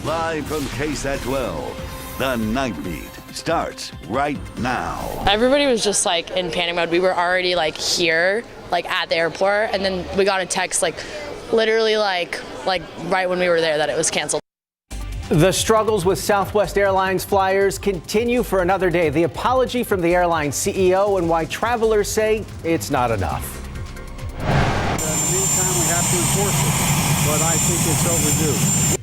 Live from KSAT 12, the Nightbeat starts right now. Everybody was just like in panic mode. We were already like here, like at the airport, and then we got a text like literally like right when we were there that it was canceled. The struggles with Southwest Airlines flyers continue for another day. The apology from the airline CEO and why travelers say it's not enough. In the meantime, we have to enforce it, but I think it's overdue.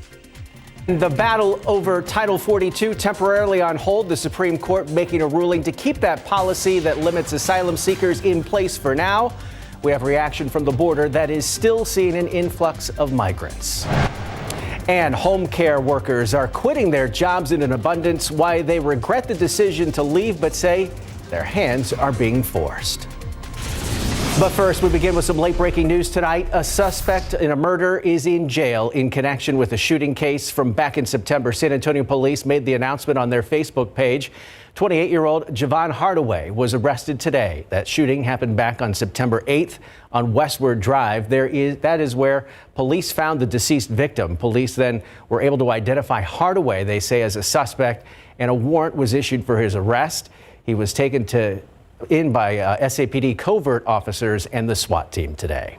The battle over Title 42 temporarily on hold. The Supreme Court making a ruling to keep that policy that limits asylum seekers in place for now. We have reaction from the border that is still seeing an influx of migrants. And home care workers are quitting their jobs in an abundance. Why they regret the decision to leave, but say their hands are being forced. But first, we begin with some late-breaking news tonight. A suspect in a murder is in jail in connection with a shooting case from back in September. San Antonio police made the announcement on their Facebook page. 28-year-old Javon Hardaway was arrested today. That shooting happened back on September 8th on Westward Drive. That is where police found the deceased victim. Police then were able to identify Hardaway, they say, as a suspect, and a warrant was issued for his arrest. He was taken in by SAPD covert officers and the SWAT team today.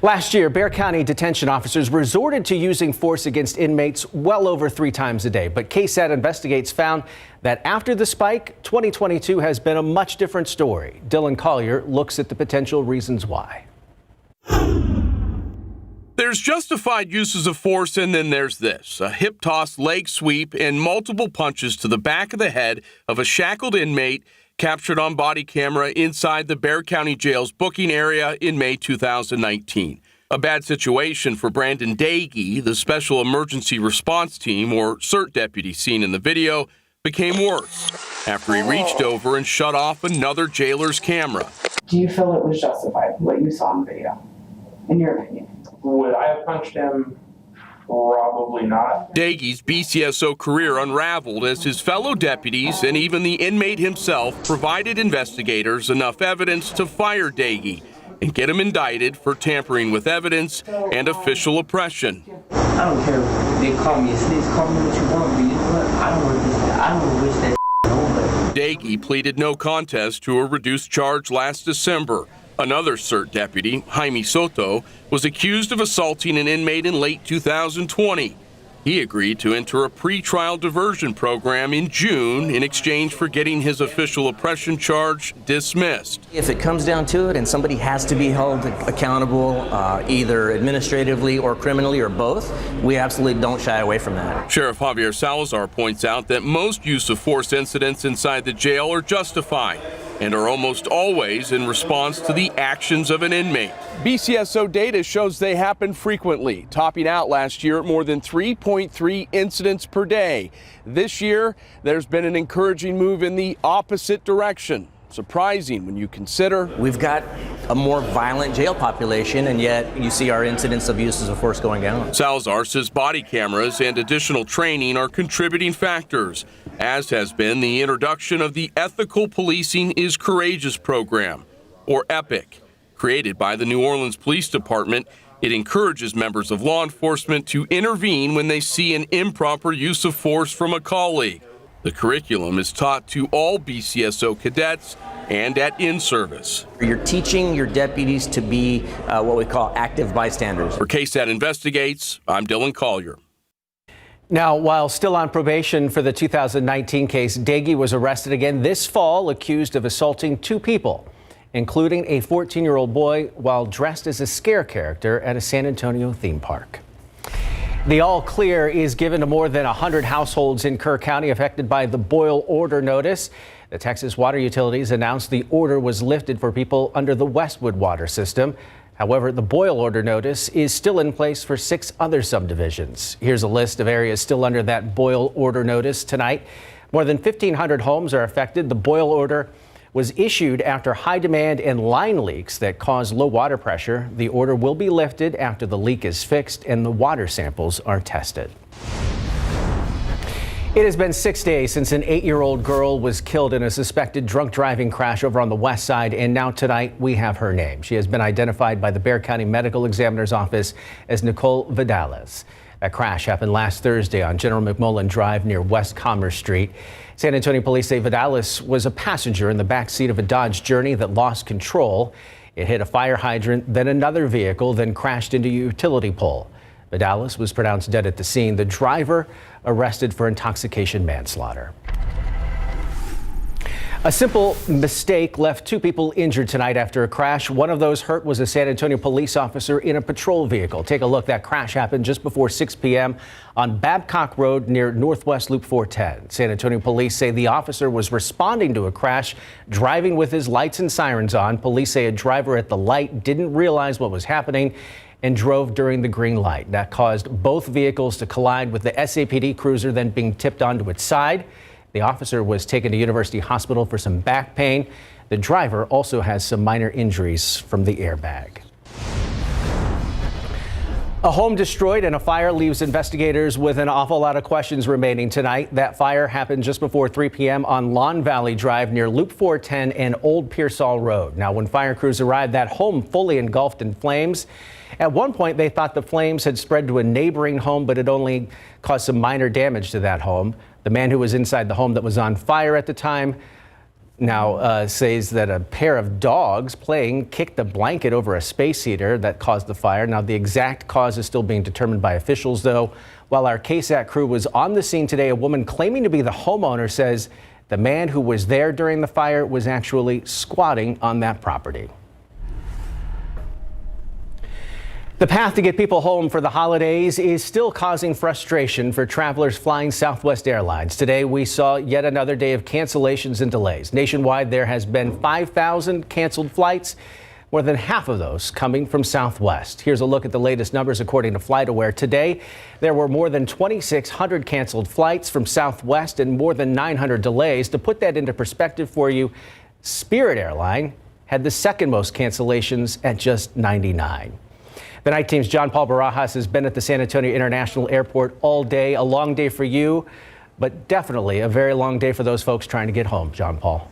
Last year, Bexar County detention officers resorted to using force against inmates well over 3 times a day. But KSAT Investigates found that after the spike, 2022 has been a much different story. Dylan Collier looks at the potential reasons why. There's justified uses of force, and then there's this: a hip toss, leg sweep, and multiple punches to the back of the head of a shackled inmate captured on body camera inside the Bexar County Jail's booking area in May 2019. A bad situation for Brandon Dagey. The Special Emergency Response Team, or CERT deputy seen in the video, became worse after he reached over and shut off another jailer's camera. Do you feel it was justified, what you saw in the video, in your opinion? Would I have punched him? Probably not. Dagey's BCSO career unraveled as his fellow deputies and even the inmate himself provided investigators enough evidence to fire Dagey and get him indicted for tampering with evidence and official oppression. I don't care if they call me a snitch, call me what you want, but you know what? I don't wish that nobody. Dagey pleaded no contest to a reduced charge last December. Another CERT deputy, Jaime Soto, was accused of assaulting an inmate in late 2020. He agreed to enter a pretrial diversion program in June in exchange for getting his official oppression charge dismissed. If it comes down to it and somebody has to be held accountable, either administratively or criminally or both, we absolutely don't shy away from that. Sheriff Javier Salazar points out that most use of force incidents inside the jail are justified and are almost always in response to the actions of an inmate. BCSO data shows they happen frequently, topping out last year at more than 3.3 incidents per day. This year, there's been an encouraging move in the opposite direction. Surprising when you consider we've got a more violent jail population, and yet you see our incidents of uses of force going down. Salazar says body cameras and additional training are contributing factors, as has been the introduction of the Ethical Policing is Courageous program, or EPIC. Created by the New Orleans Police Department, it encourages members of law enforcement to intervene when they see an improper use of force from a colleague. The curriculum is taught to all BCSO cadets and at in-service. You're teaching your deputies to be what we call active bystanders. For KSAT Investigates, I'm Dylan Collier. Now, while still on probation for the 2019 case, Dagey was arrested again this fall, accused of assaulting 2 people, including a 14-year-old boy, while dressed as a scare character at a San Antonio theme park. The all clear is given to more than 100 households in Kerr County affected by the boil order notice. The Texas Water Utilities announced the order was lifted for people under the Westwood water system. However, the boil order notice is still in place for 6 other subdivisions. Here's a list of areas still under that boil order notice tonight. More than 1,500 homes are affected. The boil order was issued after high demand and line leaks that caused low water pressure. The order will be lifted after the leak is fixed and the water samples are tested. It has been 6 days since an 8-year-old girl was killed in a suspected drunk driving crash over on the west side, and now tonight we have her name. She has been identified by the Bexar County Medical Examiner's Office as Nicole Vidales. That crash happened last Thursday on General McMullen Drive near West Commerce Street. San Antonio police say Vidalis was a passenger in the back seat of a Dodge Journey that lost control. It hit a fire hydrant, then another vehicle, then crashed into a utility pole. Vidalis was pronounced dead at the scene. The driver arrested for intoxication manslaughter. A simple mistake left 2 people injured tonight after a crash. One of those hurt was a San Antonio police officer in a patrol vehicle. Take a look. That crash happened just before 6 p.m. on Babcock Road near Northwest Loop 410. San Antonio police say the officer was responding to a crash, driving with his lights and sirens on. Police say a driver at the light didn't realize what was happening and drove during the green light. That caused both vehicles to collide, with the SAPD cruiser then being tipped onto its side. The officer was taken to University Hospital for some back pain. The driver also has some minor injuries from the airbag. A home destroyed and a fire leaves investigators with an awful lot of questions remaining tonight. That fire happened just before 3 p.m. on Lawn Valley Drive near Loop 410 and Old Pearsall Road. Now, when fire crews arrived, that home fully engulfed in flames. At one point, they thought the flames had spread to a neighboring home, but it only caused some minor damage to that home. The man who was inside the home that was on fire at the time now says that a pair of dogs playing kicked a blanket over a space heater that caused the fire. Now, the exact cause is still being determined by officials, though. While our KSAT crew was on the scene today, a woman claiming to be the homeowner says the man who was there during the fire was actually squatting on that property. The path to get people home for the holidays is still causing frustration for travelers flying Southwest Airlines. Today, we saw yet another day of cancellations and delays. Nationwide, there has been 5,000 canceled flights, more than half of those coming from Southwest. Here's a look at the latest numbers according to FlightAware. Today, there were more than 2,600 canceled flights from Southwest and more than 900 delays. To put that into perspective for you, Spirit Airline had the second most cancellations at just 99. The night team's John Paul Barajas has been at the San Antonio International Airport all day. A long day for you, but definitely a very long day for those folks trying to get home. John Paul.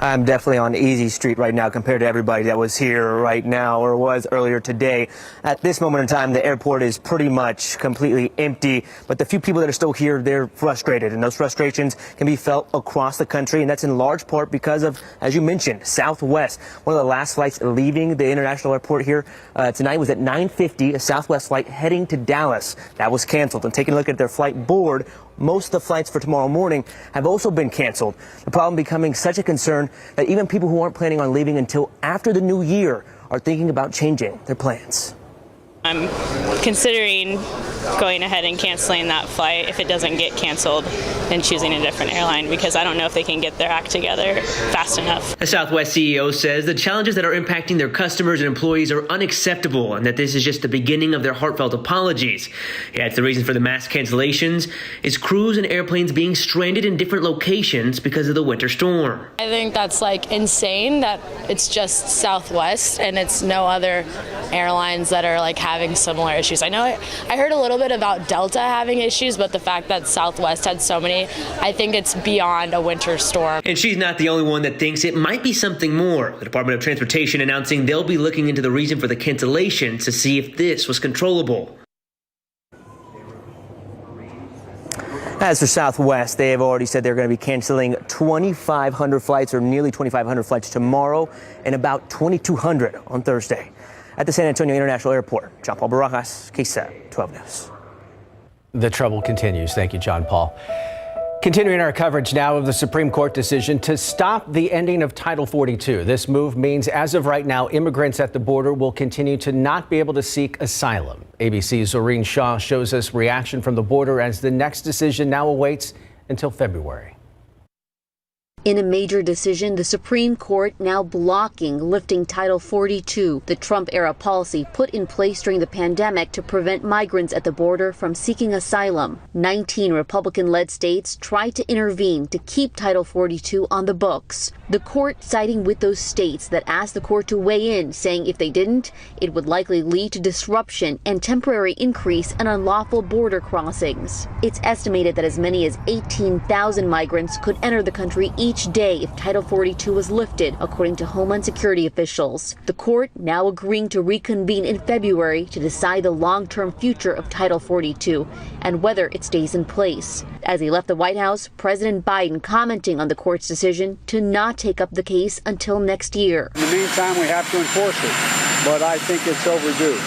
I'm definitely on easy street right now compared to everybody that was here right now or was earlier today. At this moment in time, the airport is pretty much completely empty, but the few people that are still here, they're frustrated, and those frustrations can be felt across the country, and that's in large part because of, as you mentioned, Southwest. One of the last flights leaving the international airport here tonight was at 9:50, a Southwest flight heading to Dallas. That was canceled. And taking a look at their flight board, most of the flights for tomorrow morning have also been canceled. The problem becoming such a concern that even people who aren't planning on leaving until after the new year are thinking about changing their plans. I'm considering going ahead and canceling that flight if it doesn't get canceled and choosing a different airline, because I don't know if they can get their act together fast enough. A Southwest CEO says the challenges that are impacting their customers and employees are unacceptable and that this is just the beginning of their heartfelt apologies. He adds the reason for the mass cancellations is crews and airplanes being stranded in different locations because of the winter storm. I think that's insane that it's just Southwest and it's no other airlines that are having similar issues. I know I heard a little bit about Delta having issues, but the fact that Southwest had so many, I think it's beyond a winter storm. And she's not the only one that thinks it might be something more. The Department of Transportation announcing they'll be looking into the reason for the cancellations to see if this was controllable. As for Southwest, they have already said they're going to be canceling 2,500 flights, or nearly 2,500 flights tomorrow, and about 2,200 on Thursday. At the San Antonio International Airport, John Paul Barajas, KSAT 12 News. The trouble continues. Thank you, John Paul. Continuing our coverage now of the Supreme Court decision to stop the ending of Title 42. This move means, as of right now, immigrants at the border will continue to not be able to seek asylum. ABC's Zoreen Shaw shows us reaction from the border as the next decision now awaits until February. In a major decision, the Supreme Court now blocking lifting Title 42, the Trump-era policy put in place during the pandemic to prevent migrants at the border from seeking asylum. 19 Republican-led states tried to intervene to keep Title 42 on the books. The court siding with those states that asked the court to weigh in, saying if they didn't, it would likely lead to disruption and temporary increase in unlawful border crossings. It's estimated that as many as 18,000 migrants could enter the country each each day if Title 42 was lifted, according to Homeland Security officials. The court now agreeing to reconvene in February to decide the long-term future of Title 42 and whether it stays in place. As he left the White House, President Biden commenting on the court's decision to not take up the case until next year. In the meantime, we have to enforce it, but I think it's overdue.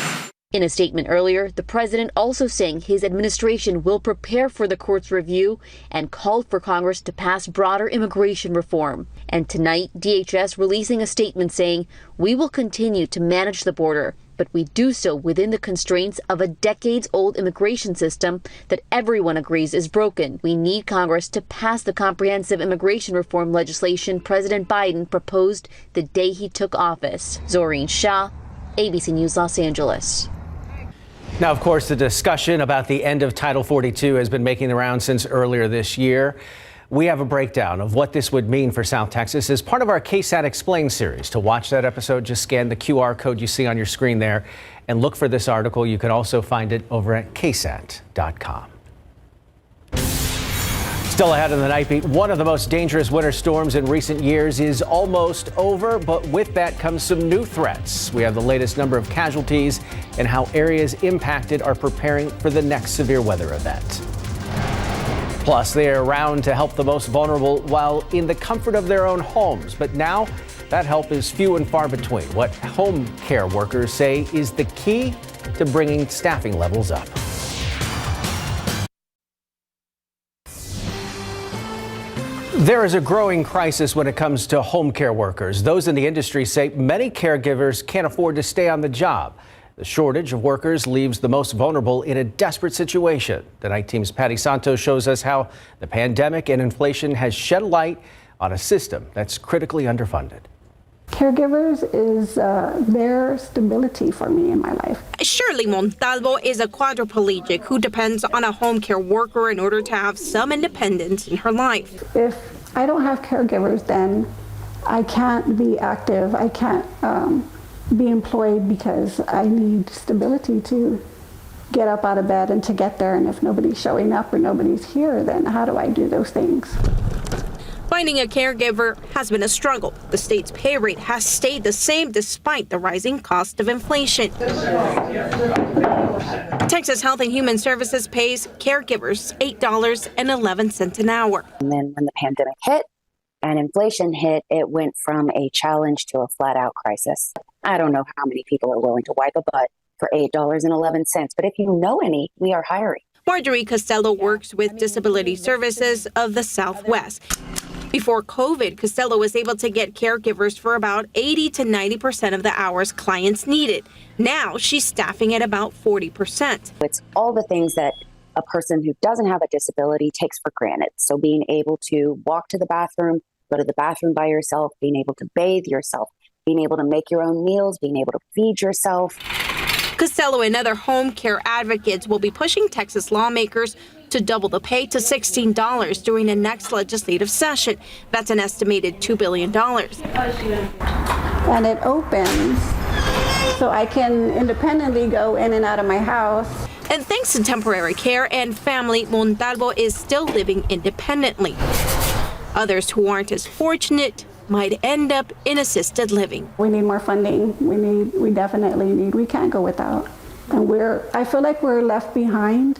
In a statement earlier, the president also saying his administration will prepare for the court's review and called for Congress to pass broader immigration reform. And tonight, DHS releasing a statement saying, we will continue to manage the border, but we do so within the constraints of a decades-old immigration system that everyone agrees is broken. We need Congress to pass the comprehensive immigration reform legislation President Biden proposed the day he took office. Zoreen Shah, ABC News, Los Angeles. Now, of course, the discussion about the end of Title 42 has been making the rounds since earlier this year. We have a breakdown of what this would mean for South Texas as part of our KSAT Explained series. To watch that episode, just scan the QR code you see on your screen there and look for this article. You can also find it over at KSAT.com. Still ahead on the Nightbeat, one of the most dangerous winter storms in recent years is almost over, but with that comes some new threats. We have the latest number of casualties and how areas impacted are preparing for the next severe weather event. Plus, they are around to help the most vulnerable while in the comfort of their own homes. But now that help is few and far between. What home care workers say is the key to bringing staffing levels up. There is a growing crisis when it comes to home care workers. Those in the industry say many caregivers can't afford to stay on the job. The shortage of workers leaves the most vulnerable in a desperate situation. The Night Team's Patty Santos shows us how the pandemic and inflation has shed light on a system that's critically underfunded. Caregivers is their stability for me in my life. Shirley Montalvo is a quadriplegic who depends on a home care worker in order to have some independence in her life. If I don't have caregivers, then I can't be active. I can't be employed because I need stability to get up out of bed and to get there. And if nobody's showing up or nobody's here, then how do I do those things? Finding a caregiver has been a struggle. The state's pay rate has stayed the same despite the rising cost of inflation. Texas Health and Human Services pays caregivers $8.11 an hour. And then when the pandemic hit and inflation hit, it went from a challenge to a flat-out crisis. I don't know how many people are willing to wipe a butt for $8.11, but if you know any, we are hiring. Marjorie Costello works with Disability Services of the Southwest. Before COVID, Costello was able to get caregivers for about 80 to 90% of the hours clients needed. Now she's staffing at about 40%. It's all the things that a person who doesn't have a disability takes for granted. So being able to walk to the bathroom, go to the bathroom by yourself, being able to bathe yourself, being able to make your own meals, being able to feed yourself. Costello and other home care advocates will be pushing Texas lawmakers to double the pay to $16 during the next legislative session. That's an estimated $2 billion. And it opens so I can independently go in and out of my house. And thanks to temporary care and family, Montalvo is still living independently. Others who aren't as fortunate might end up in assisted living. We need more funding. We definitely need, we can't go without. And I feel like we're left behind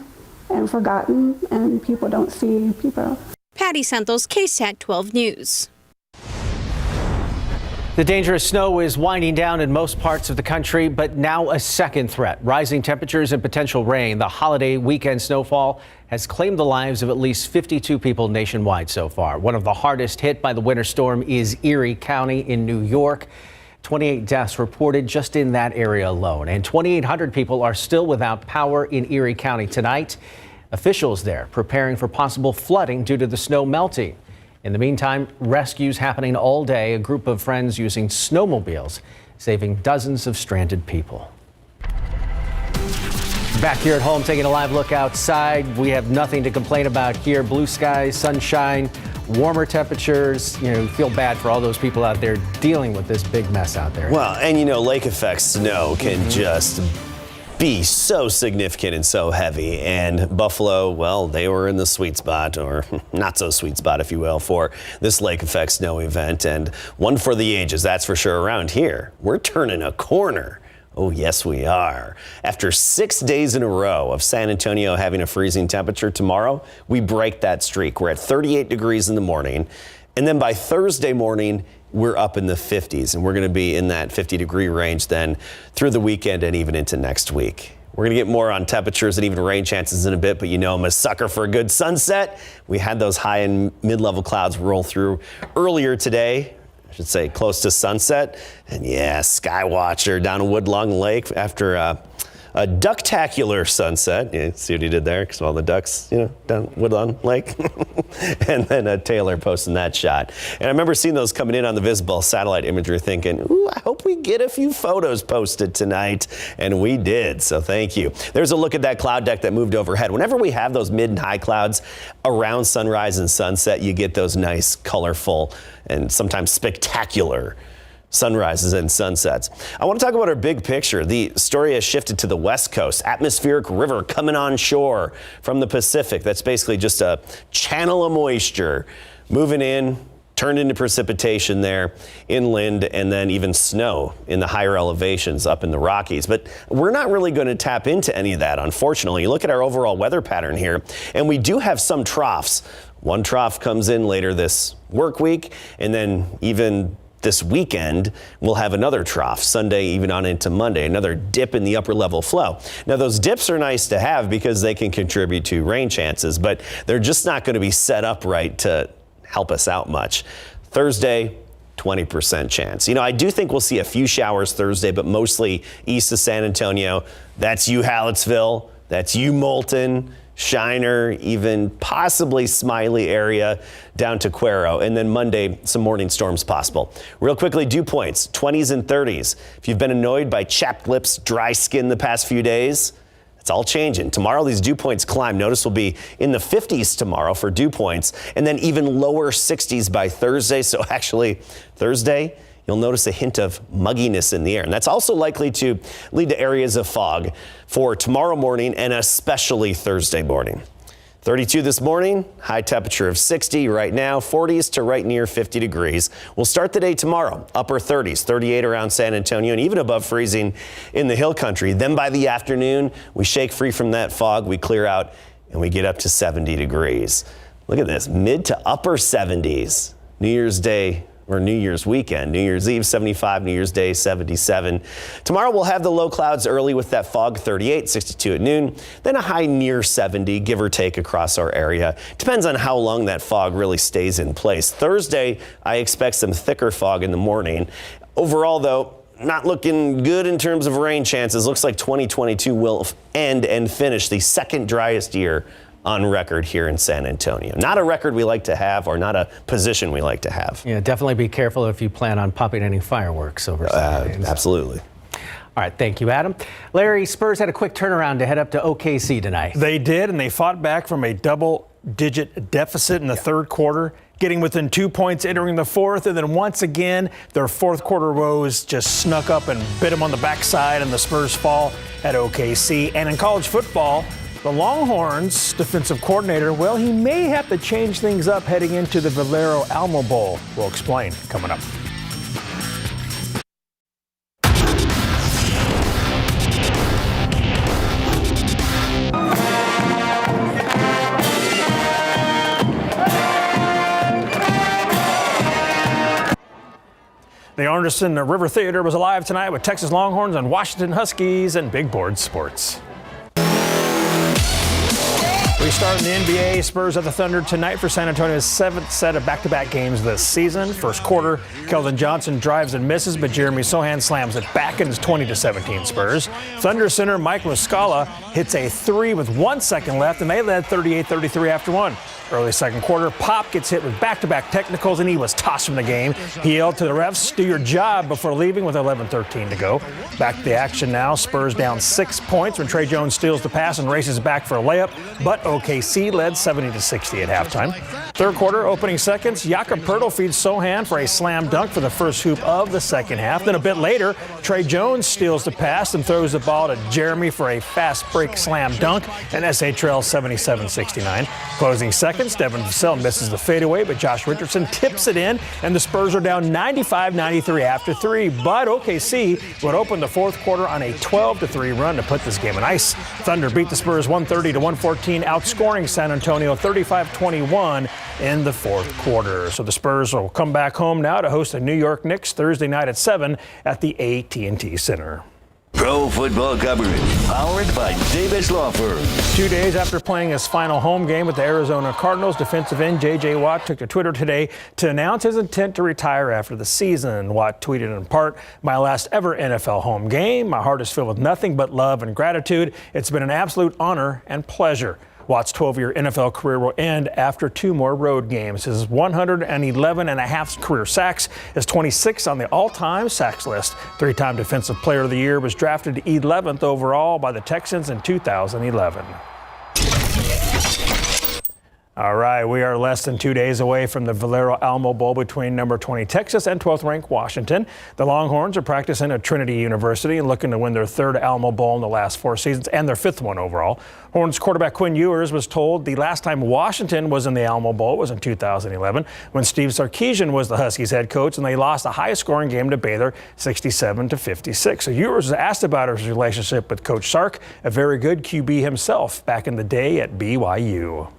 and forgotten, and people don't see people. Patty Santos, KSAT 12 News. The dangerous snow is winding down in most parts of the country, but now a second threat. Rising temperatures and potential rain. The holiday weekend snowfall has claimed the lives of at least 52 people nationwide so far. One of the hardest hit by the winter storm is Erie County in New York. 28 deaths reported just in that area alone, and 2,800 people are still without power in Erie County tonight. Officials there preparing for possible flooding due to the snow melting. In the meantime, rescues happening all day. A group of friends using snowmobiles saving dozens of stranded people. Back here at home, taking a live look outside. We have nothing to complain about here. Blue skies, sunshine, warmer temperatures. You feel bad for all those people out there dealing with this big mess out there. Well, and lake effect snow can just be so significant and so heavy. And Buffalo, well, they were in the sweet spot, or not so sweet spot, if you will, for this lake effect snow event, and one for the ages, that's for sure. Around here, we're turning a corner. Oh, yes, we are. After 6 days in a row of San Antonio having a freezing temperature, tomorrow we break that streak. We're at 38 degrees in the morning, and then by Thursday morning, we're up in the 50s, and we're going to be in that 50-degree range then through the weekend and even into next week. We're going to get more on temperatures and even rain chances in a bit, but you know I'm a sucker for a good sunset. We had those high and mid-level clouds roll through earlier today. I should say close to sunset. And yeah, Skywatcher down at Woodlawn Lake after a ducktacular sunset. Yeah, see what he did there? Because all the ducks, down Woodlawn Lake. And then Taylor posting that shot. And I remember seeing those coming in on the visible satellite imagery thinking, ooh, I hope we get a few photos posted tonight. And we did, so thank you. There's a look at that cloud deck that moved overhead. Whenever we have those mid and high clouds around sunrise and sunset, you get those nice, colorful, and sometimes spectacular sunrises and sunsets. I want to talk about our big picture. The story has shifted to the West Coast. Atmospheric river coming on shore from the Pacific. That's basically just a channel of moisture moving in, turned into precipitation there inland, and then even snow in the higher elevations up in the Rockies. But we're not really going to tap into any of that, unfortunately. You look at our overall weather pattern here, and we do have some troughs. One trough comes in later this work week, and then even this weekend, we'll have another trough, Sunday even on into Monday, another dip in the upper level flow. Now, those dips are nice to have because they can contribute to rain chances, but they're just not going to be set up right to help us out much. Thursday, 20% chance. I do think we'll see a few showers Thursday, but mostly east of San Antonio. That's you, Hallettsville. That's you, Moulton, Shiner, even possibly Smiley area down to Cuero. And then Monday, some morning storms possible. Real quickly, dew points, 20s and 30s. If you've been annoyed by chapped lips, dry skin the past few days, it's all changing. Tomorrow, these dew points climb. Notice we'll be in the 50s tomorrow for dew points, and then even lower 60s by Thursday. So actually, Thursday, you'll notice a hint of mugginess in the air. And that's also likely to lead to areas of fog for tomorrow morning and especially Thursday morning. 32 this morning, high temperature of 60 right now, 40s to right near 50 degrees. We'll start the day tomorrow, upper 30s, 38 around San Antonio and even above freezing in the hill country. Then by the afternoon, we shake free from that fog, we clear out and we get up to 70 degrees. Look at this, mid to upper 70s. New Year's Day or New Year's weekend. New Year's Eve, 75, New Year's Day, 77. Tomorrow we'll have the low clouds early with that fog, 38, 62 at noon, then a high near 70, give or take across our area. Depends on how long that fog really stays in place. Thursday, I expect some thicker fog in the morning. Overall, though, not looking good in terms of rain chances. Looks like 2022 will end and finish the second driest year on record here in San Antonio. Not a record we like to have, or not a position we like to have. Yeah, definitely be careful if you plan on popping any fireworks over Sunday. Absolutely. All right, thank you, Adam. Larry, Spurs had a quick turnaround to head up to OKC tonight. They did, and they fought back from a double-digit deficit in the third quarter, getting within 2 points entering the fourth, and then once again, their fourth quarter woes just snuck up and bit them on the backside, and the Spurs fall at OKC. And in college football, the Longhorns defensive coordinator, well, he may have to change things up heading into the Valero Alamo Bowl. We'll explain coming up. The Arneson River Theater was alive tonight with Texas Longhorns and Washington Huskies and Big Board Sports. We start in the NBA. Spurs at the Thunder tonight for San Antonio's seventh set of back-to-back games this season. First quarter, Keldon Johnson drives and misses, but Jeremy Sohan slams it back in his 20-17 Spurs. Thunder center Mike Muscala hits a three with 1 second left, and they led 38-33 after one. Early second quarter, Pop gets hit with back-to-back technicals, and he was tossed from the game. He yelled to the refs, "Do your job," before leaving with 11:13 to go. Back to the action now. Spurs down 6 points when Trey Jones steals the pass and races back for a layup, but OKC led 70-60 at halftime. Third quarter, opening seconds, Jakob Poeltl feeds Sohan for a slam dunk for the first hoop of the second half. Then a bit later, Trey Jones steals the pass and throws the ball to Jeremy for a fast break slam dunk, and SA trails 77-69. Closing seconds, Devin Vassell misses the fadeaway, but Josh Richardson tips it in, and the Spurs are down 95-93 after three. But OKC would open the fourth quarter on a 12-3 run to put this game on ice. Thunder beat the Spurs 130-114, outscoring San Antonio 35-21 in the fourth quarter. So the Spurs will come back home now to host the New York Knicks Thursday night at 7 at the AT&T Center. Pro football coverage powered by Davis Law Firm. 2 days after playing his final home game with the Arizona Cardinals, defensive end J.J. Watt took to Twitter today to announce his intent to retire after the season. Watt tweeted in part, "My last ever NFL home game. My heart is filled with nothing but love and gratitude. It's been an absolute honor and pleasure." Watt's 12-year NFL career will end after 2 more road games. His 111.5 career sacks is 26 on the all-time sacks list. 3-time Defensive Player of the Year, was drafted 11th overall by the Texans in 2011. All right, we are less than 2 days away from the Valero Alamo Bowl between number 20 Texas and 12th ranked Washington. The Longhorns are practicing at Trinity University and looking to win their 3rd Alamo Bowl in the last 4 seasons and their 5th one overall. Horns quarterback Quinn Ewers was told the last time Washington was in the Alamo Bowl was in 2011 when Steve Sarkisian was the Huskies head coach and they lost a high-scoring game to Baylor 67-56. So Ewers was asked about his relationship with Coach Sark, a very good QB himself back in the day at BYU.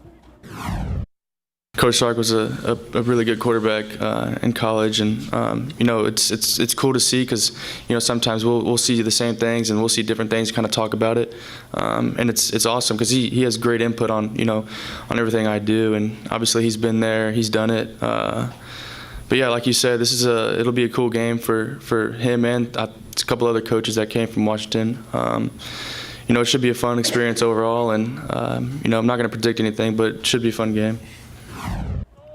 Coach Sark was a really good quarterback in college, and it's cool to see because sometimes we'll see the same things and we'll see different things, kind of talk about it, and it's awesome because he has great input on on everything I do, and obviously he's been there, he's done it. But yeah, like you said, it'll be a cool game for him and a couple other coaches that came from Washington. It should be a fun experience overall, and I'm not going to predict anything, but it should be a fun game.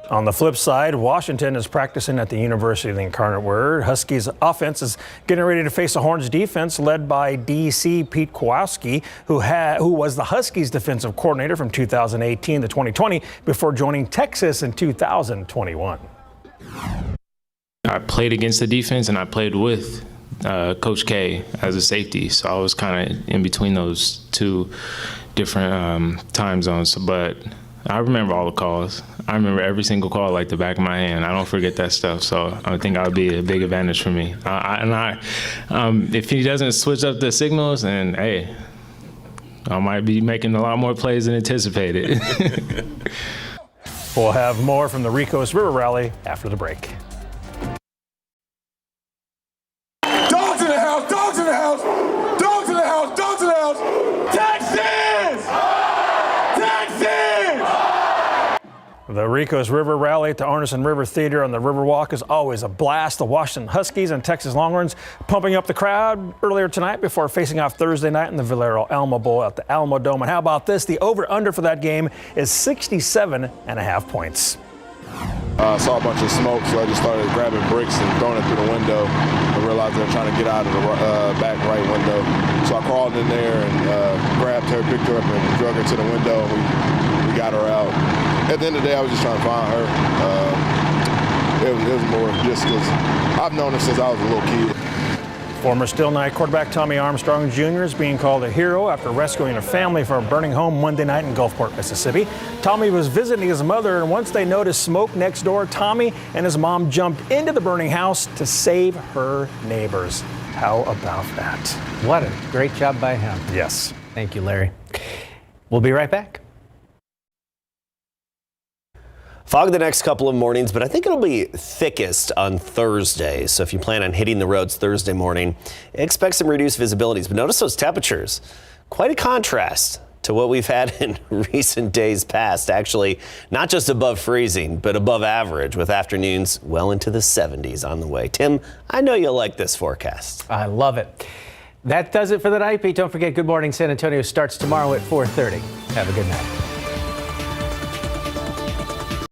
On the flip side, Washington is practicing at the University of the Incarnate Word. Huskies offense is getting ready to face the Horns defense led by DC Pete Kowalski, who was the Huskies defensive coordinator from 2018 to 2020 before joining Texas in 2021. I played against the defense and I played with Coach K as a safety, so I was kind of in between those 2 different time zones, but I remember all the calls. I remember every single call like the back of my hand. I don't forget that stuff, so I think that would be a big advantage for me. If he doesn't switch up the signals, then hey, I might be making a lot more plays than anticipated. We'll have more from the Ricos River Rally after the break. Dogs in the house! Dogs in the house! Dogs in the house! Dogs in the house! Texas! The Ricos River Rally at the Arneson River Theater on the Riverwalk is always a blast. The Washington Huskies and Texas Longhorns pumping up the crowd earlier tonight before facing off Thursday night in the Valero Alamo Bowl at the Alamo Dome. And how about this? The over-under for that game is 67.5 points. I saw a bunch of smoke, so I just started grabbing bricks and throwing it through the window. I realized they were trying to get out of the back right window. So I crawled in there and grabbed her, picked her up, and drug her to the window. We got her out. At the end of the day, I was just trying to find her. It was more just because I've known her since I was a little kid. Former Still Knight quarterback Tommy Armstrong Jr. is being called a hero after rescuing a family from a burning home Monday night in Gulfport, Mississippi. Tommy was visiting his mother, and once they noticed smoke next door, Tommy and his mom jumped into the burning house to save her neighbors. How about that? What a great job by him. Yes. Thank you, Larry. We'll be right back. Fog the next couple of mornings, but I think it'll be thickest on Thursday. So if you plan on hitting the roads Thursday morning, expect some reduced visibilities. But notice those temperatures. Quite a contrast to what we've had in recent days past. Actually, not just above freezing, but above average with afternoons well into the 70s on the way. Tim, I know you'll like this forecast. I love it. That does it for the Nightbeat. Don't forget, Good Morning San Antonio starts tomorrow at 4:30. Have a good night.